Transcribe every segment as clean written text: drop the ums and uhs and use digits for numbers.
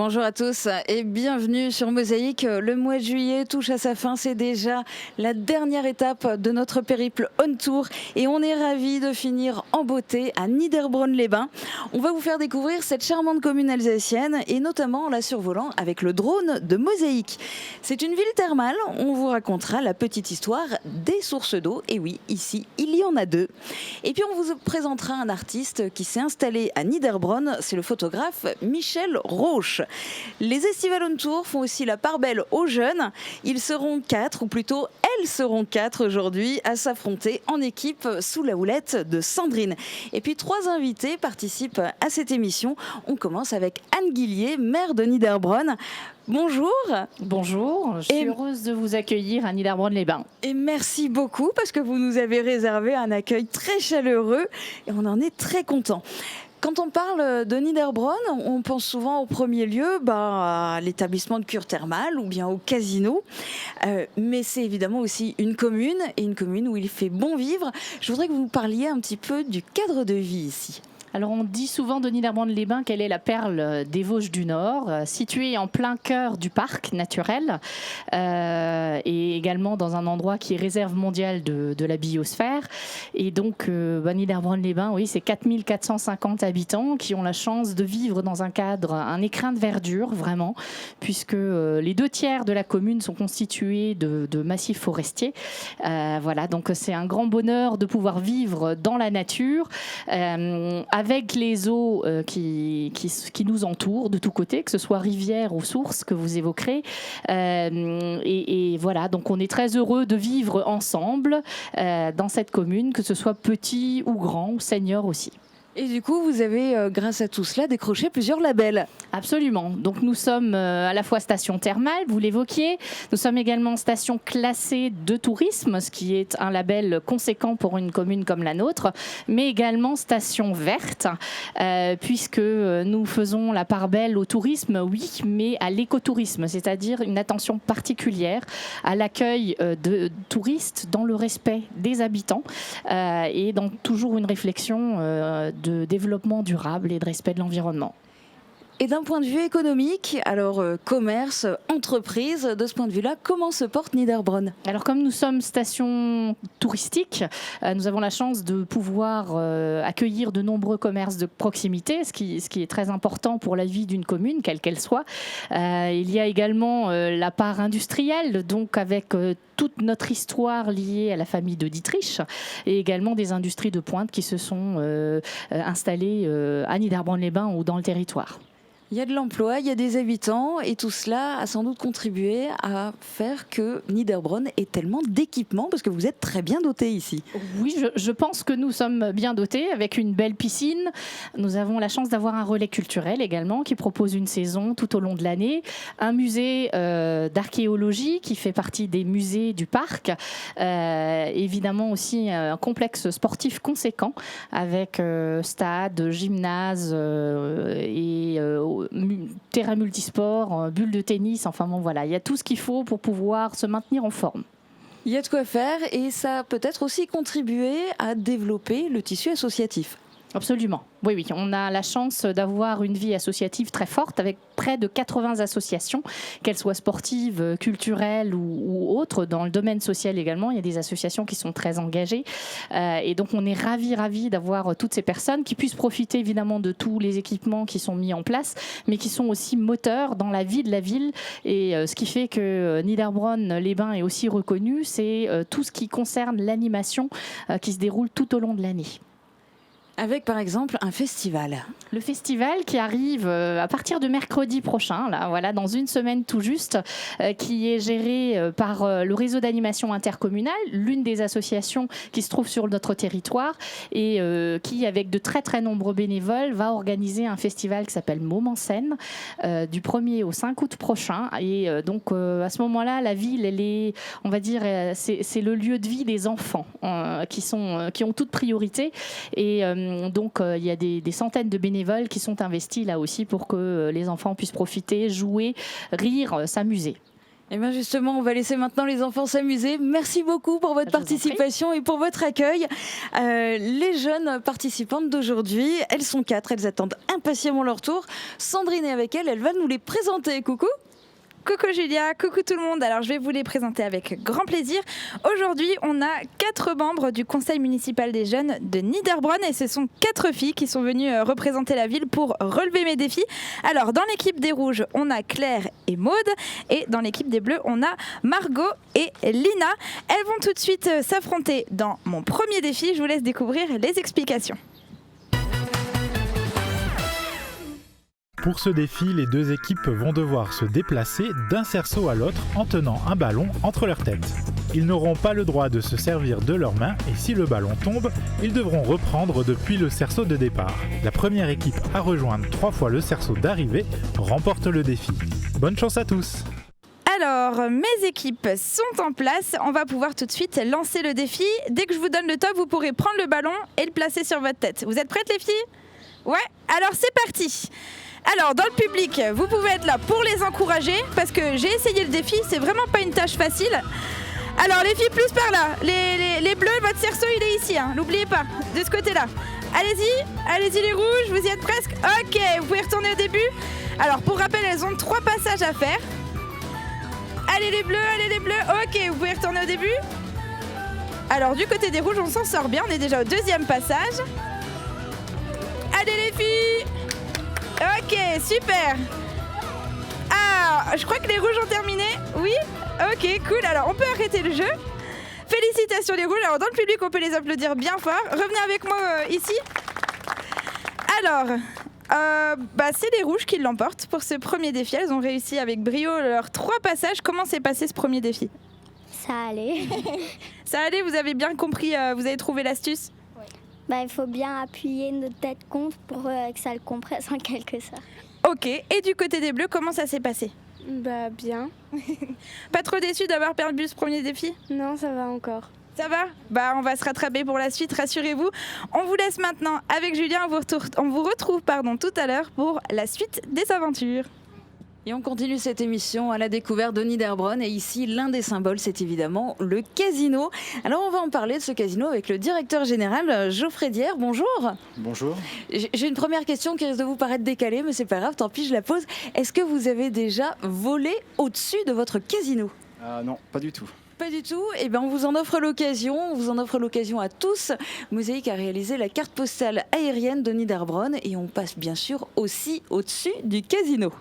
Bonjour à tous et bienvenue sur Mosaïque. Le mois de juillet touche à sa fin, c'est déjà la dernière étape de notre périple on tour et on est ravis de finir en beauté à Niederbronn-les-Bains. On va vous faire découvrir cette charmante commune alsacienne et notamment en la survolant avec le drone de Mosaïque. C'est une ville thermale, on vous racontera la petite histoire des sources d'eau et oui, ici il y en a deux. Et puis on vous présentera un artiste qui s'est installé à Niederbronn, c'est le photographe Michel Rauch. Les Estivales on Tour font aussi la part belle aux jeunes. Ils seront 4, ou plutôt elles seront 4 aujourd'hui, à s'affronter en équipe sous la houlette de Sandrine. Et puis 3 invités participent à cette émission. On commence avec Anne Guillier, maire de Niederbronn. Bonjour. Bonjour, je suis heureuse de vous accueillir à Niederbronn-les-Bains. Et merci beaucoup parce que vous nous avez réservé un accueil très chaleureux et on en est très contents. Quand on parle de Niederbronn, on pense souvent au premier lieu à l'établissement de cure thermale ou bien au casino. Mais c'est évidemment aussi une commune, et une commune où il fait bon vivre. Je voudrais que vous nous parliez un petit peu du cadre de vie ici. Alors on dit souvent de Niederbronn-les-Bains qu'elle est la perle des Vosges du Nord, située en plein cœur du parc naturel et également dans un endroit qui est réserve mondiale de la biosphère. Et donc Niederbronn-les-Bains, oui, c'est 4450 habitants qui ont la chance de vivre dans un cadre, un écrin de verdure vraiment, puisque les 2/3 de la commune sont constitués de massifs forestiers. Voilà, donc c'est un grand bonheur de pouvoir vivre dans la nature. Avec les eaux qui nous entourent de tous côtés, que ce soit rivières ou sources que vous évoquerez. Et voilà, donc on est très heureux de vivre ensemble dans cette commune, que ce soit petit ou grand, ou senior aussi. Et du coup, vous avez, grâce à tout cela, décroché plusieurs labels. Absolument. Donc nous sommes à la fois station thermale, vous l'évoquiez. Nous sommes également station classée de tourisme, ce qui est un label conséquent pour une commune comme la nôtre, mais également station verte, puisque nous faisons la part belle au tourisme, oui, mais à l'écotourisme, c'est-à-dire une attention particulière à l'accueil de touristes dans le respect des habitants et dans toujours une réflexion de développement durable et de respect de l'environnement. Et d'un point de vue économique, alors commerce, entreprise, de ce point de vue-là, comment se porte Niederbronn ? Alors comme nous sommes station touristique, nous avons la chance de pouvoir accueillir de nombreux commerces de proximité, ce qui est très important pour la vie d'une commune, quelle qu'elle soit. Il y a également la part industrielle, donc avec toute notre histoire liée à la famille de Dietrich et également des industries de pointe qui se sont installées à Niederbronn-les-Bains ou dans le territoire. Il y a de l'emploi, il y a des habitants et tout cela a sans doute contribué à faire que Niederbronn ait tellement d'équipements parce que vous êtes très bien dotés ici. Oui, je pense que nous sommes bien dotés avec une belle piscine. Nous avons la chance d'avoir un relais culturel également qui propose une saison tout au long de l'année. Un musée d'archéologie qui fait partie des musées du parc. Évidemment aussi un complexe sportif conséquent avec stade, gymnase et terrain multisport, bulle de tennis, enfin bon voilà, il y a tout ce qu'il faut pour pouvoir se maintenir en forme. Il y a de quoi faire et ça a peut-être aussi contribué à développer le tissu associatif. Absolument. Oui, on a la chance d'avoir une vie associative très forte avec près de 80 associations, qu'elles soient sportives, culturelles ou autres. Dans le domaine social également, il y a des associations qui sont très engagées. Et donc, on est ravis d'avoir toutes ces personnes qui puissent profiter évidemment de tous les équipements qui sont mis en place, mais qui sont aussi moteurs dans la vie de la ville. Et ce qui fait que Niederbronn-les-Bains est aussi reconnu, c'est tout ce qui concerne l'animation qui se déroule tout au long de l'année. Avec par exemple un festival. Le festival qui arrive à partir de mercredi prochain, là, voilà, dans une semaine tout juste, qui est géré par le réseau d'animation intercommunale, l'une des associations qui se trouve sur notre territoire et qui, avec de très très nombreux bénévoles, va organiser un festival qui s'appelle Môme en scène du 1er au 5 août prochain. Et donc à ce moment-là, la ville, elle est, on va dire, c'est le lieu de vie des enfants qui ont toute priorité. Et donc il y a des centaines de bénévoles qui sont investis là aussi pour que les enfants puissent profiter, jouer, rire, s'amuser. Et bien justement, on va laisser maintenant les enfants s'amuser. Merci beaucoup pour votre participation et pour votre accueil. Les jeunes participantes d'aujourd'hui, elles sont 4, elles attendent impatiemment leur tour. Sandrine est avec elles, elle va nous les présenter. Coucou. Coucou Julia, coucou tout le monde. Alors je vais vous les présenter avec grand plaisir. Aujourd'hui, on a 4 membres du conseil municipal des jeunes de Niederbronn et ce sont 4 filles qui sont venues représenter la ville pour relever mes défis. Alors dans l'équipe des rouges, on a Claire et Maude et dans l'équipe des bleus, on a Margot et Lina. Elles vont tout de suite s'affronter dans mon premier défi. Je vous laisse découvrir les explications. Pour ce défi, les 2 équipes vont devoir se déplacer d'un cerceau à l'autre en tenant un ballon entre leurs têtes. Ils n'auront pas le droit de se servir de leurs mains et si le ballon tombe, ils devront reprendre depuis le cerceau de départ. La première équipe à rejoindre 3 fois le cerceau d'arrivée remporte le défi. Bonne chance à tous! Alors, mes équipes sont en place. On va pouvoir tout de suite lancer le défi. Dès que je vous donne le top, vous pourrez prendre le ballon et le placer sur votre tête. Vous êtes prêtes les filles? Ouais, alors c'est parti! Alors dans le public, vous pouvez être là pour les encourager parce que j'ai essayé le défi, c'est vraiment pas une tâche facile. Alors les filles plus par là, les bleus, votre cerceau il est ici, hein, n'oubliez pas, de ce côté là. Allez-y les rouges, vous y êtes presque. Ok, vous pouvez retourner au début. Alors pour rappel, elles ont 3 passages à faire. Allez les bleus, ok, vous pouvez retourner au début. Alors du côté des rouges, on s'en sort bien, on est déjà au 2e passage. Allez les filles. Ok, super. Ah, je crois que les rouges ont terminé. Oui. Ok, cool. Alors, on peut arrêter le jeu. Félicitations les rouges. Alors, dans le public, on peut les applaudir bien fort. Revenez avec moi ici. Alors, c'est les rouges qui l'emportent pour ce premier défi. Elles ont réussi avec brio leurs 3 passages. Comment s'est passé ce premier défi? Ça allait. Ça allait, vous avez bien compris, vous avez trouvé l'astuce? Il faut bien appuyer notre tête contre pour que ça le compresse en quelque sorte. Ok, et du côté des bleus, comment ça s'est passé? Bien. Pas trop déçu d'avoir perdu ce premier défi? Non, ça va encore. Ça va? On va se rattraper pour la suite, rassurez-vous. On vous laisse maintenant avec Julien, on vous retrouve tout à l'heure pour la suite des aventures. Et on continue cette émission à la découverte de Niederbronn. Et ici, l'un des symboles, c'est évidemment le casino. Alors, on va en parler de ce casino avec le directeur général, Geoffrey Dière. Bonjour. Bonjour. J'ai une première question qui risque de vous paraître décalée, mais c'est pas grave, tant pis, je la pose. Est-ce que vous avez déjà volé au-dessus de votre casino? Non, pas du tout. Pas du tout. On vous en offre l'occasion. On vous en offre l'occasion à tous. Mosaïque a réalisé la carte postale aérienne de Niederbronn. Et on passe bien sûr aussi au-dessus du casino.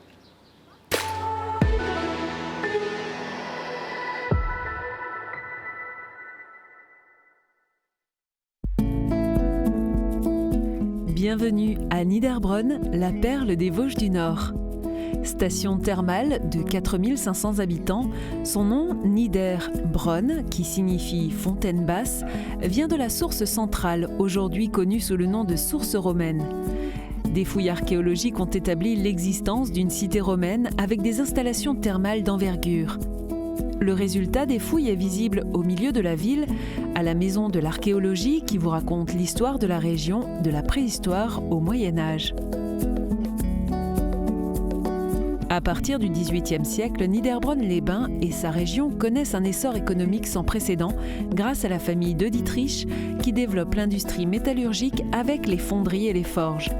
Bienvenue à Niederbronn, la perle des Vosges du Nord. Station thermale de 4500 habitants, son nom Niederbronn, qui signifie fontaine basse, vient de la source centrale, aujourd'hui connue sous le nom de source romaine. Des fouilles archéologiques ont établi l'existence d'une cité romaine avec des installations thermales d'envergure. Le résultat des fouilles est visible au milieu de la ville, à la maison de l'archéologie qui vous raconte l'histoire de la région de la préhistoire au Moyen-Âge. À partir du XVIIIe siècle, Niederbronn-les-Bains et sa région connaissent un essor économique sans précédent grâce à la famille de Dietrich qui développe l'industrie métallurgique avec les fonderies et les forges.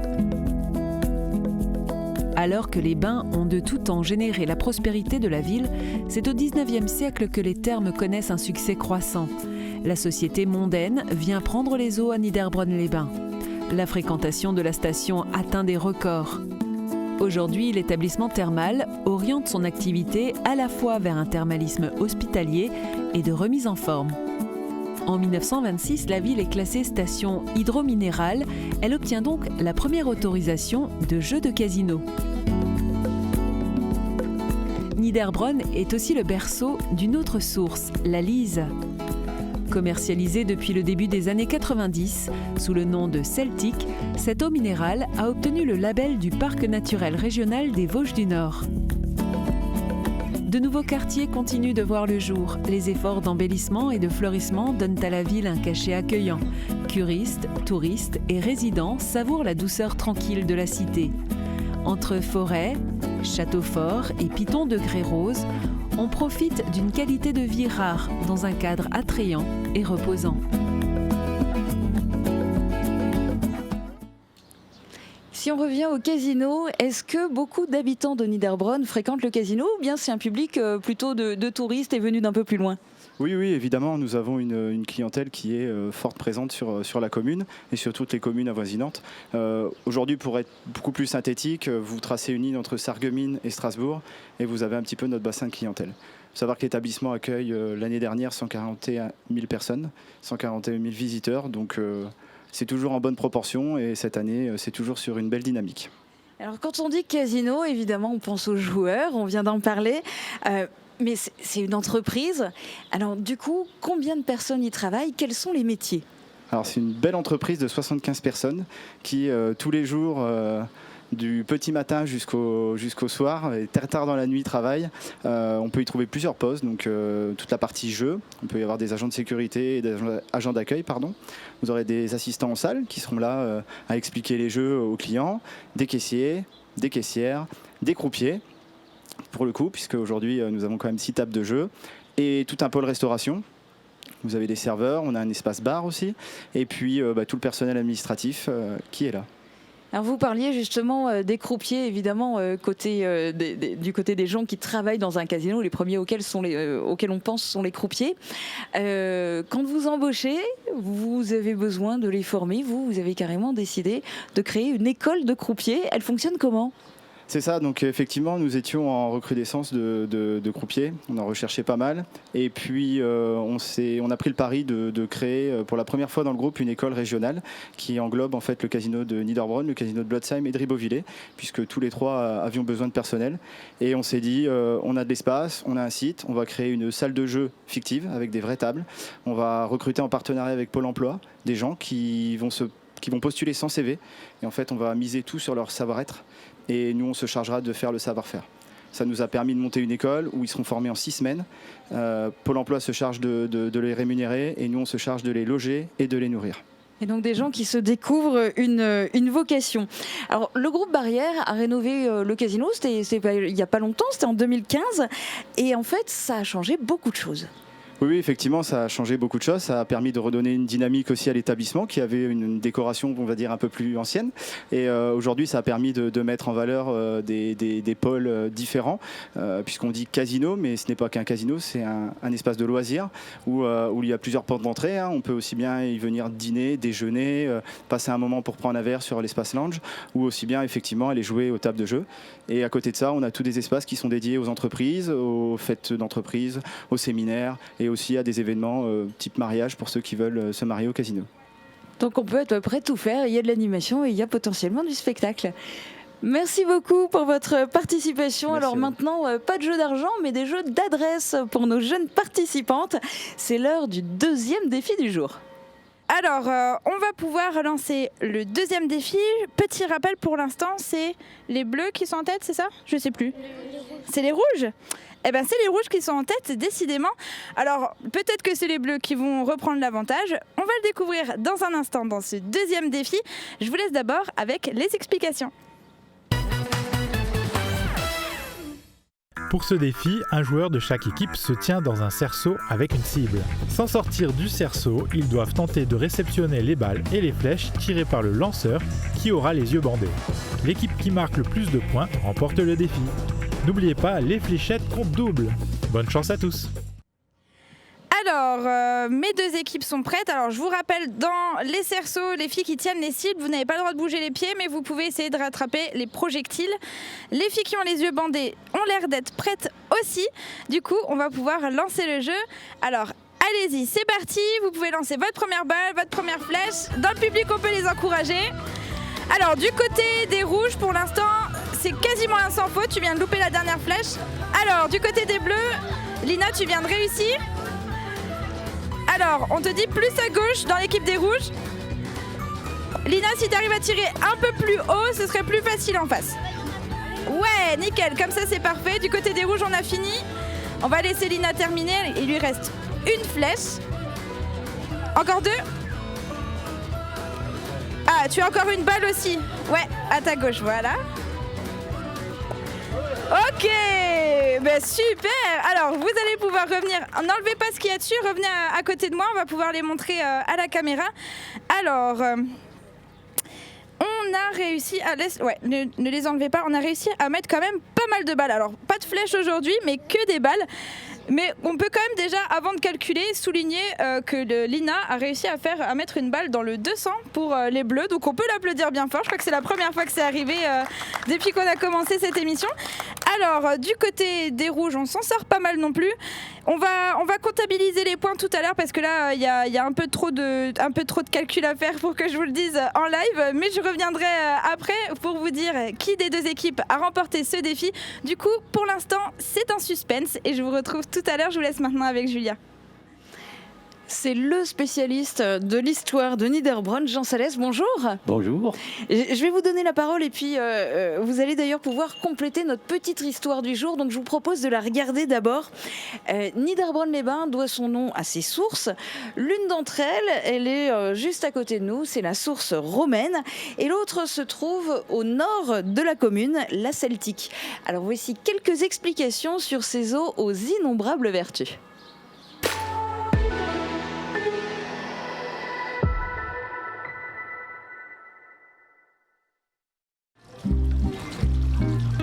Alors que les bains ont de tout temps généré la prospérité de la ville, c'est au XIXe siècle que les thermes connaissent un succès croissant. La société mondaine vient prendre les eaux à Niederbronn-les-Bains. La fréquentation de la station atteint des records. Aujourd'hui, l'établissement thermal oriente son activité à la fois vers un thermalisme hospitalier et de remise en forme. En 1926, la ville est classée station hydrominérale. Elle obtient donc la première autorisation de jeu de casino. Niederbronn est aussi le berceau d'une autre source, la Lise. Commercialisée depuis le début des années 90 sous le nom de Celtic, cette eau minérale a obtenu le label du Parc naturel régional des Vosges du Nord. De nouveaux quartiers continuent de voir le jour. Les efforts d'embellissement et de fleurissement donnent à la ville un cachet accueillant. Curistes, touristes et résidents savourent la douceur tranquille de la cité. Entre forêt, château fort et piton de grès rose, on profite d'une qualité de vie rare dans un cadre attrayant et reposant. Si on revient au casino, est-ce que beaucoup d'habitants de Niederbronn fréquentent le casino ou bien c'est un public plutôt de touristes et venus d'un peu plus loin ? Oui, évidemment, nous avons une clientèle qui est forte présente sur la commune et sur toutes les communes avoisinantes. Aujourd'hui, pour être beaucoup plus synthétique, vous tracez une ligne entre Sarreguemines et Strasbourg et vous avez un petit peu notre bassin de clientèle. Il faut savoir que l'établissement accueille l'année dernière 141 000 personnes, 141 000 visiteurs, donc c'est toujours en bonne proportion et cette année, c'est toujours sur une belle dynamique. Alors quand on dit casino, évidemment, on pense aux joueurs, on vient d'en parler. Mais c'est une entreprise. Alors du coup, combien de personnes y travaillent ? Quels sont les métiers ? Alors c'est une belle entreprise de 75 personnes qui tous les jours, du petit matin jusqu'au soir, et très tard dans la nuit travaillent. On peut y trouver plusieurs postes, donc toute la partie jeu. On peut y avoir des agents de sécurité et des agents d'accueil, pardon. Vous aurez des assistants en salle qui seront là à expliquer les jeux aux clients, des caissiers, des caissières, des croupiers. Pour le coup, puisque aujourd'hui nous avons quand même 6 tables de jeu et tout un pôle restauration. Vous avez des serveurs, on a un espace bar aussi, et puis tout le personnel administratif qui est là. Alors vous parliez justement des croupiers, évidemment, du côté des gens qui travaillent dans un casino. Les premiers auxquels on pense sont les croupiers. Quand vous embauchez, vous avez besoin de les former. Vous avez carrément décidé de créer une école de croupiers. Elle fonctionne comment ? C'est ça, donc effectivement nous étions en recrudescence de croupiers, on en recherchait pas mal et puis on a pris le pari de créer pour la première fois dans le groupe une école régionale qui englobe en fait le casino de Niederbronn, le casino de Blotzheim et de Ribeauvillé, puisque tous les trois avions besoin de personnel et on s'est dit on a de l'espace, on a un site, on va créer une salle de jeu fictive avec des vraies tables, on va recruter en partenariat avec Pôle emploi des gens qui vont postuler sans CV et en fait on va miser tout sur leur savoir-être. Et nous, on se chargera de faire le savoir-faire. Ça nous a permis de monter une école où ils seront formés en 6 semaines. Pôle emploi se charge de les rémunérer et nous, on se charge de les loger et de les nourrir. Et donc des gens qui se découvrent une vocation. Alors le groupe Barrière a rénové le casino, il n'y a pas longtemps, c'était en 2015. Et en fait, ça a changé beaucoup de choses. Oui, effectivement, ça a changé beaucoup de choses. Ça a permis de redonner une dynamique aussi à l'établissement qui avait une décoration, on va dire, un peu plus ancienne. Et aujourd'hui, ça a permis de mettre en valeur des pôles différents, puisqu'on dit casino, mais ce n'est pas qu'un casino, c'est un espace de loisirs où il y a plusieurs portes d'entrée. Hein. On peut aussi bien y venir dîner, déjeuner, passer un moment pour prendre un verre sur l'espace lounge, ou aussi bien effectivement aller jouer aux tables de jeu. Et à côté de ça, on a tous des espaces qui sont dédiés aux entreprises, aux fêtes d'entreprise, aux séminaires et aussi à des événements type mariage pour ceux qui veulent se marier au casino. Donc on peut à peu près tout faire, il y a de l'animation et il y a potentiellement du spectacle. Merci beaucoup pour votre participation. Merci. Alors maintenant, pas de jeux d'argent, mais des jeux d'adresse pour nos jeunes participantes. C'est l'heure du deuxième défi du jour. Alors, on va pouvoir lancer le deuxième défi. Petit rappel pour l'instant, c'est les bleus qui sont en tête, c'est ça ? Je ne sais plus. C'est les rouges ? Eh bien, c'est les rouges qui sont en tête, décidément. Alors, peut-être que c'est les bleus qui vont reprendre l'avantage. On va le découvrir dans un instant dans ce deuxième défi. Je vous laisse d'abord avec les explications. Pour ce défi, un joueur de chaque équipe se tient dans un cerceau avec une cible. Sans sortir du cerceau, ils doivent tenter de réceptionner les balles et les flèches tirées par le lanceur qui aura les yeux bandés. L'équipe qui marque le plus de points remporte le défi. N'oubliez pas, les fléchettes comptent double. Bonne chance à tous. Alors, mes deux équipes sont prêtes. Alors, je vous rappelle, dans les cerceaux, les filles qui tiennent les cibles, vous n'avez pas le droit de bouger les pieds, mais vous pouvez essayer de rattraper les projectiles. Les filles qui ont les yeux bandés ont l'air d'être prêtes aussi. Du coup, on va pouvoir lancer le jeu. Alors, allez-y, c'est parti. Vous pouvez lancer votre première balle, votre première flèche. Dans le public, on peut les encourager. Alors, du côté des rouges, pour l'instant, c'est quasiment un sans faute. Tu viens de louper la dernière flèche. Alors, du côté des bleus, Lina, tu viens de réussir. Alors, on te dit plus à gauche dans l'équipe des rouges. Lina, si tu arrives à tirer un peu plus haut, ce serait plus facile en face. Ouais, nickel, comme ça c'est parfait. Du côté des rouges, on a fini. On va laisser Lina terminer. Il lui reste une flèche. Encore deux. Ah, tu as encore une balle aussi. Ouais, à ta gauche, voilà. Ok, ben super. Alors, vous allez pouvoir revenir. N'enlevez pas ce qu'il y a dessus. Revenez à côté de moi. On va pouvoir les montrer à la caméra. Alors, on a réussi à ne les enlevez pas. On a réussi à mettre quand même pas mal de balles. Alors, pas de flèches aujourd'hui, mais que des balles. Mais on peut quand même déjà, avant de calculer, souligner que l'INA a réussi à mettre une balle dans le 200 pour les Bleus. Donc on peut l'applaudir bien fort. Je crois que c'est la première fois que c'est arrivé depuis qu'on a commencé cette émission. Alors, du côté des Rouges, on s'en sort pas mal non plus. On va comptabiliser les points tout à l'heure parce que là, il y a un peu trop de calcul à faire pour que je vous le dise en live. Mais je reviendrai après pour vous dire qui des deux équipes a remporté ce défi. Du coup, pour l'instant, c'est un suspense et je vous retrouve tout à l'heure. Je vous laisse maintenant avec Julia. C'est le spécialiste de l'histoire de Niederbronn, Jean Salès. Bonjour. Bonjour. Je vais vous donner la parole et puis vous allez d'ailleurs pouvoir compléter notre petite histoire du jour. Donc je vous propose de la regarder d'abord. Niederbronn-les-Bains doit son nom à ses sources. L'une d'entre elles, elle est juste à côté de nous, c'est la source romaine. Et l'autre se trouve au nord de la commune, la Celtique. Alors voici quelques explications sur ces eaux aux innombrables vertus.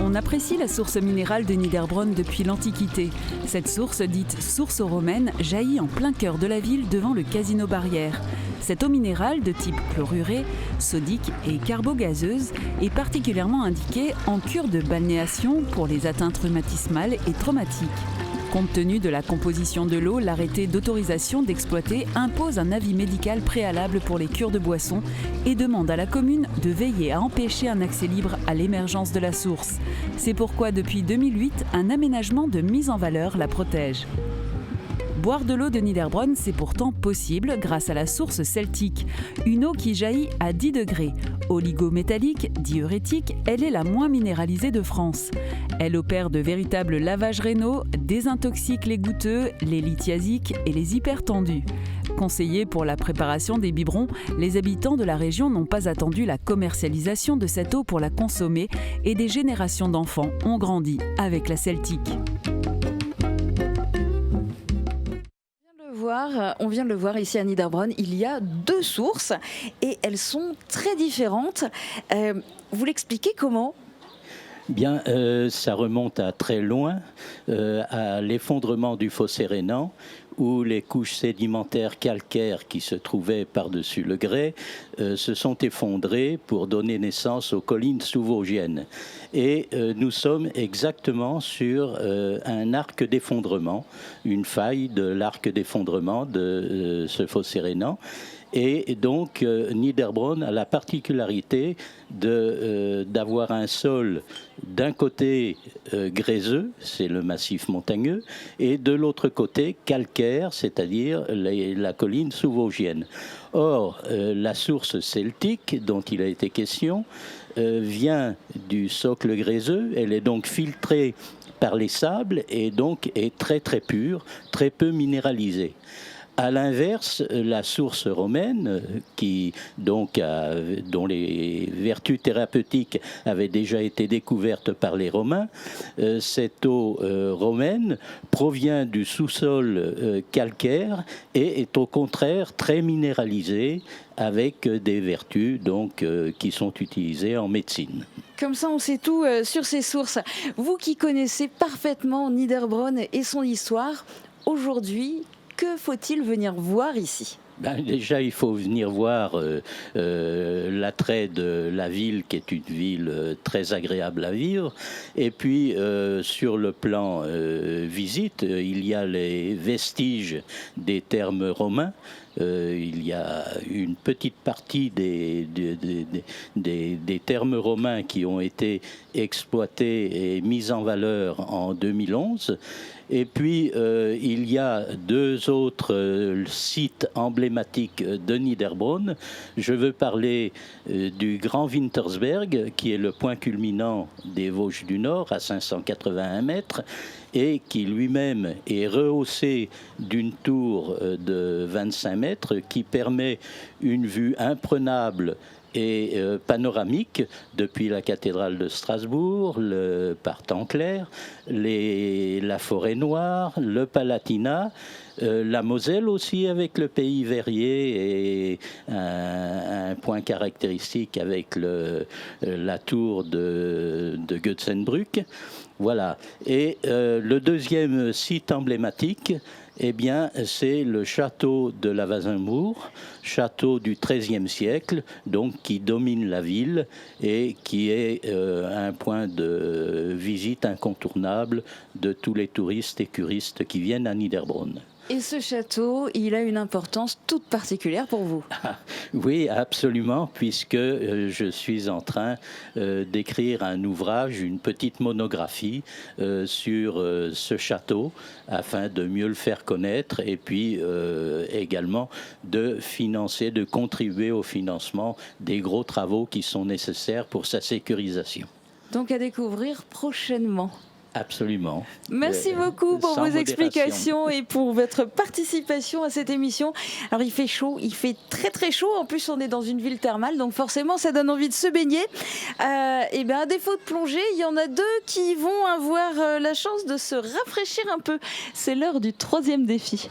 On apprécie la source minérale de Niederbronn depuis l'Antiquité. Cette source, dite source romaine, jaillit en plein cœur de la ville devant le casino Barrière. Cette eau minérale de type chloruré, sodique et carbogazeuse est particulièrement indiquée en cure de balnéation pour les atteintes rhumatismales et traumatiques. Compte tenu de la composition de l'eau, l'arrêté d'autorisation d'exploiter impose un avis médical préalable pour les cures de boissons et demande à la commune de veiller à empêcher un accès libre à l'émergence de la source. C'est pourquoi depuis 2008, un aménagement de mise en valeur la protège. Boire de l'eau de Niederbronn, c'est pourtant possible grâce à la source celtique. Une eau qui jaillit à 10 degrés. Oligométallique, diurétique, elle est la moins minéralisée de France. Elle opère de véritables lavages rénaux, désintoxique les goutteux, les lithiasiques et les hypertendus. Conseillés pour la préparation des biberons, les habitants de la région n'ont pas attendu la commercialisation de cette eau pour la consommer et des générations d'enfants ont grandi avec la celtique. On vient de le voir ici à Niederbronn, il y a deux sources et elles sont très différentes. Vous l'expliquez comment ? Bien, ça remonte à très loin, à l'effondrement du fossé rhénan, où les couches sédimentaires calcaires qui se trouvaient par-dessus le grès se sont effondrées pour donner naissance aux collines sous-vosgiennes. Et nous sommes exactement sur un arc d'effondrement, une faille de l'arc d'effondrement de ce fossé rhénan. Et donc, Niederbronn a la particularité d'avoir un sol d'un côté gréseux, c'est le massif montagneux, et de l'autre côté calcaire, c'est-à-dire la colline sous-vosgienne. Or, la source celtique dont il a été question vient du socle gréseux, elle est donc filtrée par les sables et donc est très très pure, très peu minéralisée. À l'inverse, la source romaine, dont les vertus thérapeutiques avaient déjà été découvertes par les Romains, cette eau romaine provient du sous-sol calcaire et est au contraire très minéralisée avec des vertus qui sont utilisées en médecine. Comme ça, on sait tout sur ces sources. Vous qui connaissez parfaitement Niederbronn et son histoire, aujourd'hui, que faut-il venir voir ici ? Déjà, il faut venir voir l'attrait de la ville, qui est une ville très agréable à vivre. Et puis, sur le plan visite, il y a les vestiges des thermes romains. Il y a une petite partie des thermes romains qui ont été exploités et mis en valeur en 2011. Et puis, il y a deux autres sites emblématiques de Niederbronn. Je veux parler du Grand Wintersberg, qui est le point culminant des Vosges du Nord, à 581 mètres, et qui lui-même est rehaussé d'une tour de 25 mètres, qui permet une vue imprenable et panoramique depuis la cathédrale de Strasbourg, le parc Tanclair, la forêt noire, le Palatinat, la Moselle aussi avec le pays verrier et un point caractéristique avec la tour de Götzenbrück. Voilà. Et le deuxième site emblématique, eh bien, c'est le château de la Wasenburg, château du XIIIe siècle, donc qui domine la ville et qui est un point de visite incontournable de tous les touristes et curistes qui viennent à Niederbronn. Et ce château, il a une importance toute particulière pour vous. Oui, absolument, puisque je suis en train d'écrire un ouvrage, une petite monographie sur ce château, afin de mieux le faire connaître et puis également de contribuer au financement des gros travaux qui sont nécessaires pour sa sécurisation. Donc à découvrir prochainement. Absolument. Merci beaucoup pour vos explications et pour votre participation à cette émission. Alors il fait chaud, il fait très très chaud. En plus on est dans une ville thermale, donc forcément ça donne envie de se baigner. Et bien à défaut de plonger, il y en a 2 qui vont avoir la chance de se rafraîchir un peu. C'est l'heure du 3e défi.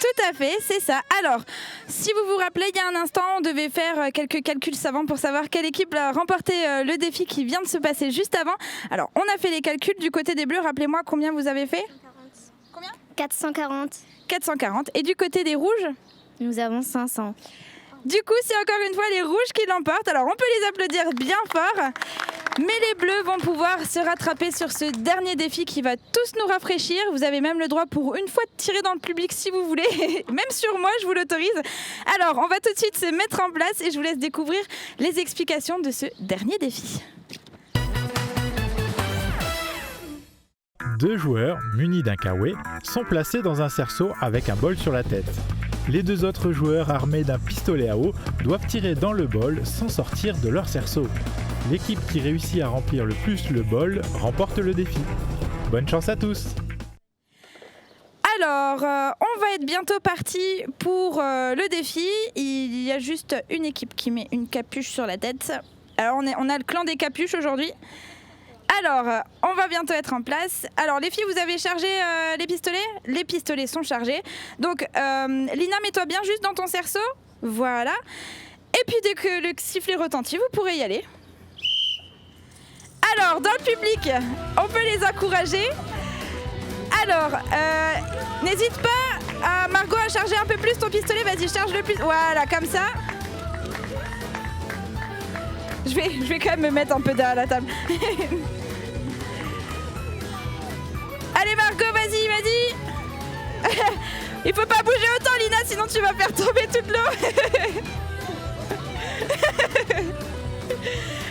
Tout à fait, c'est ça. Alors, si vous vous rappelez, il y a un instant, on devait faire quelques calculs savants pour savoir quelle équipe a remporté le défi qui vient de se passer juste avant. Alors, on a fait les calculs du côté des Bleus. Rappelez-moi combien vous avez fait ? 440. Combien ? 440. 440. Et du côté des Rouges ? Nous avons 500. Du coup, c'est encore une fois les Rouges qui l'emportent. Alors, on peut les applaudir bien fort. Mais les Bleus vont pouvoir se rattraper sur ce dernier défi qui va tous nous rafraîchir. Vous avez même le droit pour une fois de tirer dans le public si vous voulez. Même sur moi, je vous l'autorise. Alors, on va tout de suite se mettre en place et je vous laisse découvrir les explications de ce dernier défi. 2 joueurs, munis d'un kawé, sont placés dans un cerceau avec un bol sur la tête. Les 2 autres joueurs, armés d'un pistolet à eau, doivent tirer dans le bol sans sortir de leur cerceau. L'équipe qui réussit à remplir le plus le bol remporte le défi. Bonne chance à tous! Alors, on va être bientôt parti pour le défi. Il y a juste une équipe qui met une capuche sur la tête. Alors, on a le clan des capuches aujourd'hui. Alors, on va bientôt être en place. Alors, les filles, vous avez chargé les pistolets ? Les pistolets sont chargés. Donc, Lina, mets-toi bien juste dans ton cerceau. Voilà. Et puis, dès que le sifflet retentit, vous pourrez y aller. Alors, dans le public, on peut les encourager. Alors, n'hésite pas, Margot, à charger un peu plus ton pistolet. Vas-y, charge le plus. Voilà, comme ça. Je vais quand même me mettre un peu derrière la table. Allez, Margot, vas-y. Il faut pas bouger autant, Lina, sinon tu vas faire tomber toute l'eau.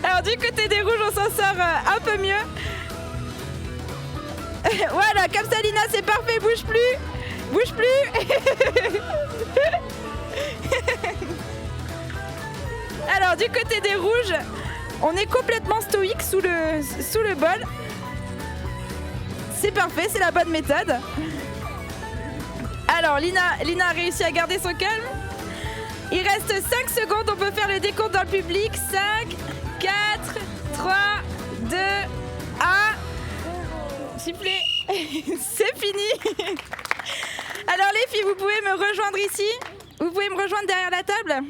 Alors, du côté des Rouges, on s'en sort un peu mieux. Voilà, comme ça, Lina, c'est parfait. Bouge plus. Alors, du côté des Rouges, on est complètement stoïque sous le bol. C'est parfait, c'est la bonne méthode. Alors, Lina a réussi à garder son calme. Il reste 5 secondes, on peut faire le décompte dans le public. 5, 4, 3, 2, 1. Sifflet. C'est fini. Alors les filles, vous pouvez me rejoindre ici. Vous pouvez me rejoindre derrière la table.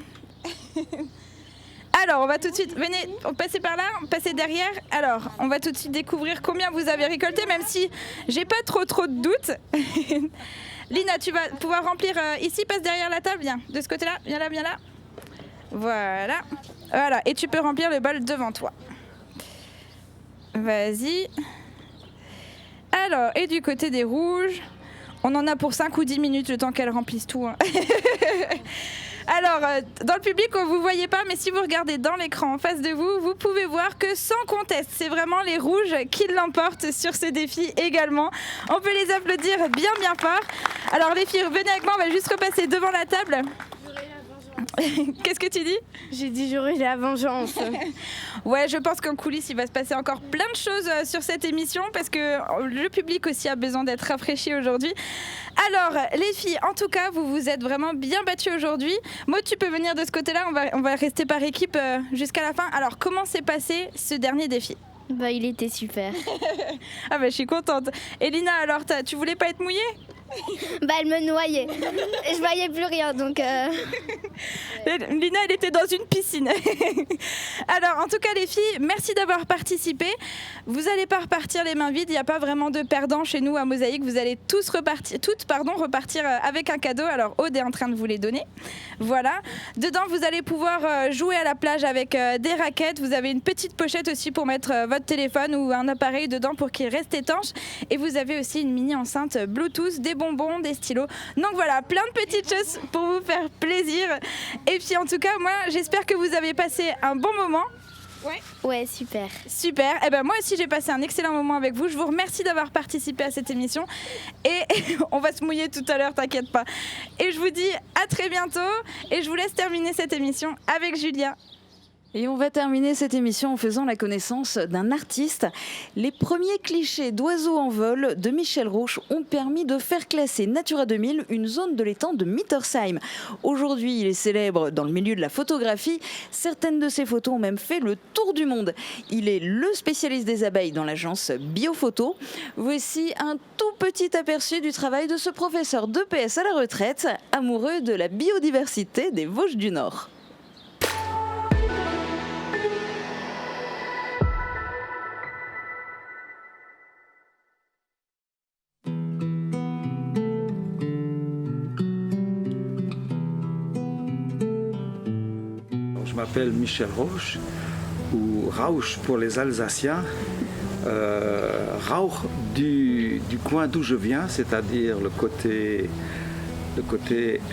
Alors, on va tout de suite, venez, passez par là, passez derrière. Alors, on va tout de suite découvrir combien vous avez récolté, même si j'ai pas trop de doutes. Lina, tu vas pouvoir remplir ici, passe derrière la table, viens, de ce côté-là, viens là. Voilà, et tu peux remplir le bol devant toi. Vas-y. Alors, et du côté des Rouges, on en a pour 5 ou 10 minutes, le temps qu'elles remplissent tout. Hein. Alors, dans le public, vous ne voyez pas, mais si vous regardez dans l'écran en face de vous, vous pouvez voir que sans conteste, c'est vraiment les Rouges qui l'emportent sur ce défi également. On peut les applaudir bien fort. Alors les filles, venez avec moi, on va juste repasser devant la table. Qu'est-ce que tu dis? J'ai dit j'aurai la vengeance. Ouais, je pense qu'en coulisses, il va se passer encore plein de choses sur cette émission parce que le public aussi a besoin d'être rafraîchi aujourd'hui. Alors, les filles, en tout cas, vous vous êtes vraiment bien battues aujourd'hui. Maud, tu peux venir de ce côté-là, on va rester par équipe jusqu'à la fin. Alors, comment s'est passé ce dernier défi? Bah, il était super. Ah bah, je suis contente. Elina, alors, tu voulais pas être mouillée? Bah, elle me noyait. Je voyais plus rien, donc... Lina, elle était dans une piscine. Alors, en tout cas, les filles, merci d'avoir participé. Vous n'allez pas repartir les mains vides. Il n'y a pas vraiment de perdants chez nous à Mosaïque. Vous allez toutes repartir avec un cadeau. Alors, Aude est en train de vous les donner. Voilà. Dedans, vous allez pouvoir jouer à la plage avec des raquettes. Vous avez une petite pochette aussi pour mettre votre téléphone ou un appareil dedans pour qu'il reste étanche. Et vous avez aussi une mini enceinte Bluetooth, des bonbons, des stylos. Donc voilà, plein de petites choses pour vous faire plaisir. Et puis en tout cas, moi j'espère que vous avez passé un bon moment. Ouais, super. Super. Et ben moi aussi j'ai passé un excellent moment avec vous. Je vous remercie d'avoir participé à cette émission. Et on va se mouiller tout à l'heure, t'inquiète pas. Et je vous dis à très bientôt. Et je vous laisse terminer cette émission avec Julia. Et on va terminer cette émission en faisant la connaissance d'un artiste. Les premiers clichés d'oiseaux en vol de Michel Rauch ont permis de faire classer Natura 2000 une zone de l'étang de Mittersheim. Aujourd'hui, il est célèbre dans le milieu de la photographie. Certaines de ses photos ont même fait le tour du monde. Il est le spécialiste des abeilles dans l'agence Biophoto. Voici un tout petit aperçu du travail de ce professeur d'EPS à la retraite, amoureux de la biodiversité des Vosges du Nord. Je m'appelle Michel Rauch, ou Rauch pour les Alsaciens. Rauch du coin d'où je viens, c'est-à-dire le côté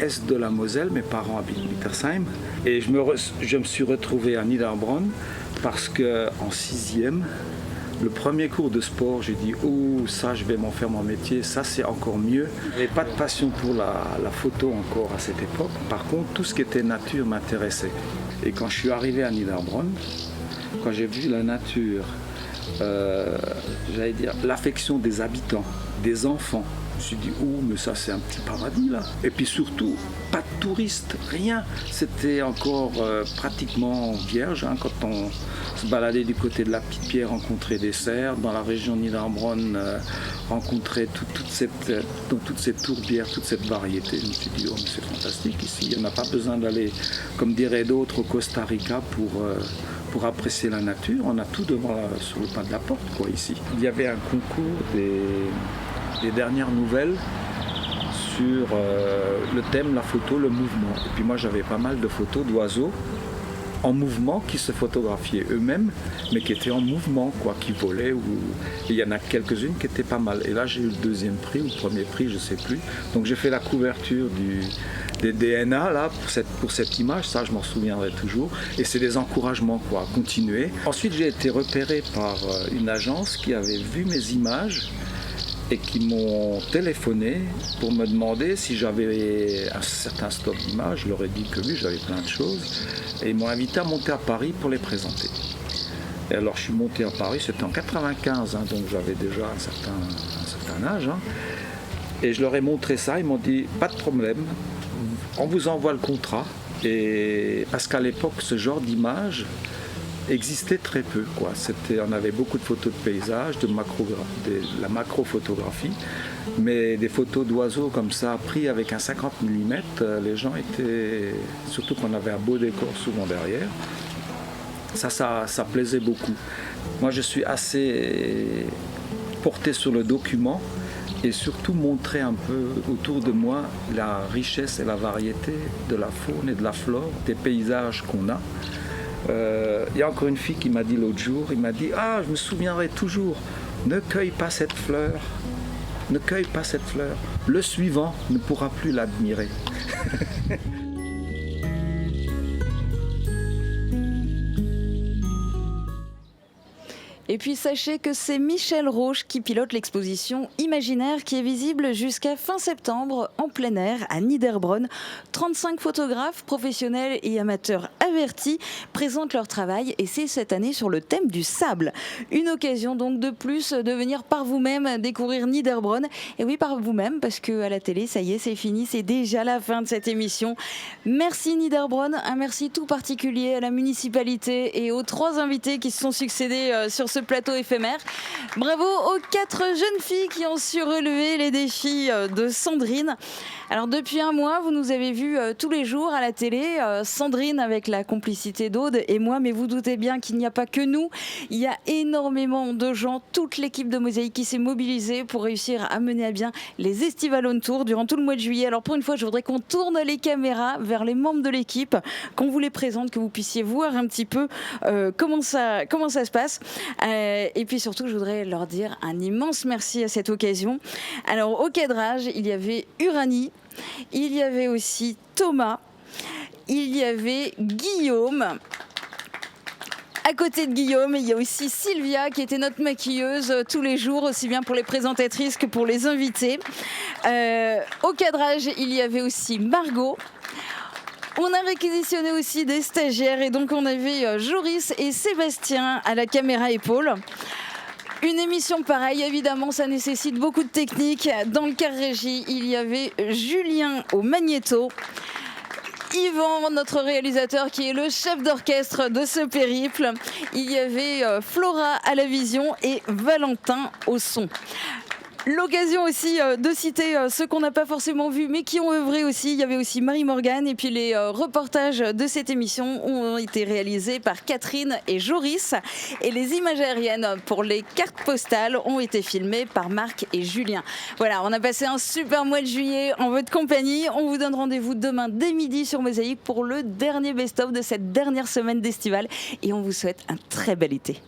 est de la Moselle. Mes parents habitent Mittersheim. Et je me suis retrouvé à Niederbronn parce qu'en 6e, le premier cours de sport, j'ai dit « Oh, ça, je vais m'en faire mon métier, ça, c'est encore mieux ». Je n'avais pas de passion pour la photo encore à cette époque. Par contre, tout ce qui était nature m'intéressait. Et quand je suis arrivé à Niederbronn, quand j'ai vu la nature, j'allais dire l'affection des habitants, des enfants, je me suis dit, oh, mais ça c'est un petit paradis là. Et puis surtout, pas de touristes, rien. C'était encore pratiquement vierge hein, quand on se baladait du côté de la Petite Pierre, rencontrer des cerfs, dans la région de Niederbronn, rencontrer toute cette tourbière, toute cette variété. Je me suis dit, oh, mais c'est fantastique ici. Il n'y en a pas besoin d'aller, comme diraient d'autres, au Costa Rica pour apprécier la nature. On a tout devant sur le pas de la porte, quoi, ici. Il y avait un concours des dernières nouvelles sur le thème, la photo, le mouvement. Et puis moi j'avais pas mal de photos d'oiseaux en mouvement qui se photographiaient eux-mêmes, mais qui étaient en mouvement, quoi, qui volaient. Et il y en a quelques-unes qui étaient pas mal. Et là j'ai eu le deuxième prix ou le premier prix, je sais plus. Donc j'ai fait la couverture des DNA là, pour cette image, ça je m'en souviendrai toujours. Et c'est des encouragements, quoi, à continuer. Ensuite j'ai été repéré par une agence qui avait vu mes images et qui m'ont téléphoné pour me demander si j'avais un certain stock d'images. Je leur ai dit que oui, j'avais plein de choses. Et ils m'ont invité à monter à Paris pour les présenter. Et alors je suis monté à Paris, c'était en 95, hein, donc j'avais déjà un certain âge. Hein. Et je leur ai montré ça, ils m'ont dit, pas de problème, on vous envoie le contrat. Et parce qu'à l'époque, ce genre d'image existait très peu, quoi. On avait beaucoup de photos de paysages, de la macrophotographie, mais des photos d'oiseaux comme ça, pris avec un 50 mm, les gens étaient, surtout qu'on avait un beau décor souvent derrière, ça plaisait beaucoup. Moi je suis assez porté sur le document et surtout montrer un peu autour de moi la richesse et la variété de la faune et de la flore, des paysages qu'on a. Il y a encore une fille qui m'a dit l'autre jour, il m'a dit « Ah, je me souviendrai toujours, ne cueille pas cette fleur, ne cueille pas cette fleur, le suivant ne pourra plus l'admirer. » Et Et puis sachez que c'est Michel Rauch qui pilote l'exposition Imaginaire qui est visible jusqu'à fin septembre en plein air à Niederbronn. 35 photographes professionnels et amateurs avertis présentent leur travail et c'est cette année sur le thème du sable. Une occasion donc de plus de venir par vous-même découvrir Niederbronn. Et oui, par vous-même, parce qu'à la télé, ça y est, c'est fini, c'est déjà la fin de cette émission. Merci Niederbronn, un merci tout particulier à la municipalité et aux 3 invités qui se sont succédés sur ce plateau éphémère. Bravo aux 4 jeunes filles qui ont su relever les défis de Sandrine. Alors depuis un mois, vous nous avez vus tous les jours à la télé, Sandrine avec la complicité d'Aude et moi, mais vous doutez bien qu'il n'y a pas que nous. Il y a énormément de gens, toute l'équipe de Mosaïque qui s'est mobilisée pour réussir à mener à bien les Estival On Tour durant tout le mois de juillet. Alors pour une fois, je voudrais qu'on tourne les caméras vers les membres de l'équipe, qu'on vous les présente, que vous puissiez voir un petit peu comment ça se passe. Et puis surtout, je voudrais leur dire un immense merci à cette occasion. Alors au cadrage, il y avait Uranie, il y avait aussi Thomas, il y avait Guillaume. À côté de Guillaume, il y a aussi Sylvia qui était notre maquilleuse tous les jours, aussi bien pour les présentatrices que pour les invités. Au cadrage, il y avait aussi Margot. On a réquisitionné aussi des stagiaires et donc on avait Joris et Sébastien à la caméra épaule. Une émission pareille, évidemment, ça nécessite beaucoup de technique. Dans le quart régie, il y avait Julien au magnéto. Yvan, notre réalisateur, qui est le chef d'orchestre de ce périple. Il y avait Flora à la vision et Valentin au son. L'occasion aussi de citer ceux qu'on n'a pas forcément vus mais qui ont œuvré aussi. Il y avait aussi Marie-Morgane et puis les reportages de cette émission ont été réalisés par Catherine et Joris et les images aériennes pour les cartes postales ont été filmées par Marc et Julien. Voilà, on a passé un super mois de juillet en votre compagnie. On vous donne rendez-vous demain dès midi sur Mosaïque pour le dernier best-of de cette dernière semaine d'estival et on vous souhaite un très bel été.